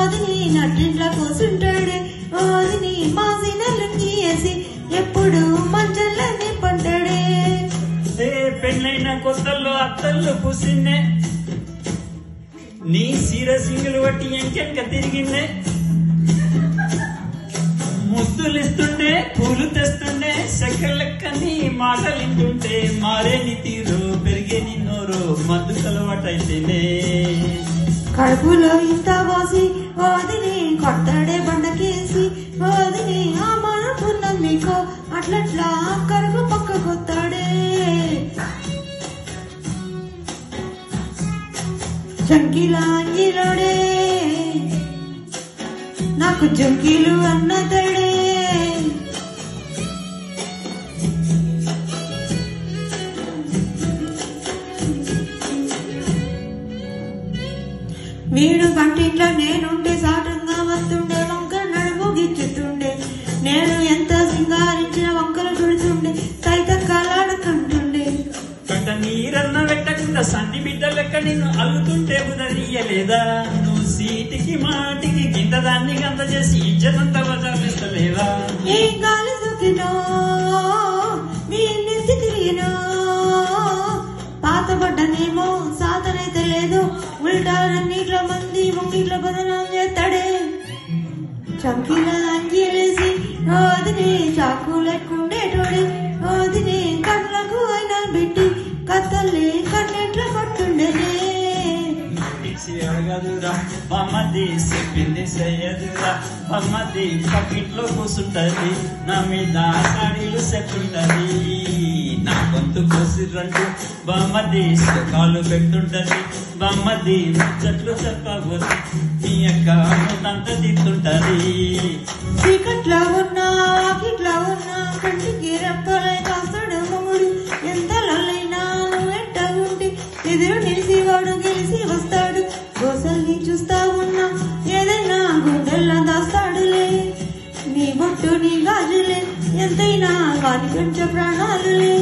ఓదిని నట్టింట్ల కూసుంటాడే ఓదిని మాసినలు గీసి ఎప్పుడు మంచల్లని పంటాడే పెళ్ళైన కొత్తల్లో అత్తల్లో పూసిందే నీ సీర సింగులు బట్టి ఎంకెంక తిరిగిందే ముద్దులిస్తుండే పూలు తెస్తుండే సెకలెక్క నీ మాటలింటుంటే మారేని తీరు పెరిగేని నోరు మద్దు కలవాటైతేనే కడుపులో ఇంత పోసి ఓదిని కొడతాడే బండకేసి ఓదిని ఆ మనకున్న మీకు అట్లట్లా కరుగు పక్క కొత్తాడే జంకీలా అంగిలోడే నాకు జంకీలు అన్నతడే వీడు వంటింట్లో నేనుండే సాటంగా వస్తుండే వంకర నడుము గిచ్చుతుండే నేను ఎంత సింగారించిన వంకలు పెడుతుండే సైత కాలాడుకుంటుండే కంట నీరన్న పెట్టకుండా సన్ని బిడ్డ లెక్క నిన్ను అల్లుతుంటే ఉదరియలేదా నువ్వు సీటికి మాటికి గింత దాన్ని గంత చేసి ఇజ్జతంత వదిలేస్తలేదా ఏం గాలి సొక్కినో మీ నెత్తి తిరిగినో పాతబడ్డనేమో సాతనైతే లేదు ఉల్టారన్నిట్ల మంది ముంగిట్ల బదనాం చేస్తాడే చంకీల అంజీలేసి ఓదిని చాకు లెక్కుండేటోడే ఓదిని కళ్ళకు అయినా పెట్టి కత్తల్ని కన్నెట్ల పట్టుండేనే అడగదురా బొమ్మది చెప్పింది చెయ్యదురా బొమ్మది పక్కింట్లో కూసుంటది నా మీద సాడీలు చెట్టుంటది నా గొంతు కోసిరంటూ బొమ్మది సుఖాలు పెట్టుంటది బొమ్మది ముచ్చట్లు చెప్పబోసి నీ యొక్క అంత దిద్దుంటది చీకట్లా ఉన్నా ఆకిట్లా ఉన్నా కంటికి రెప్పలై కాస్తాడు మొగుడు ఎంత లల్లైనా వెంట ఉండి ఎదురు నిలిసి వాడు గెలిసి వస్తాడు గోసల్ని చూస్తా ఉన్నా ఏదైనా గుండెల్లా దాస్తాడులే నీ బొట్టు నీ గాజులే ఎంతైనా వారి కొంచెం ప్రాణాలులే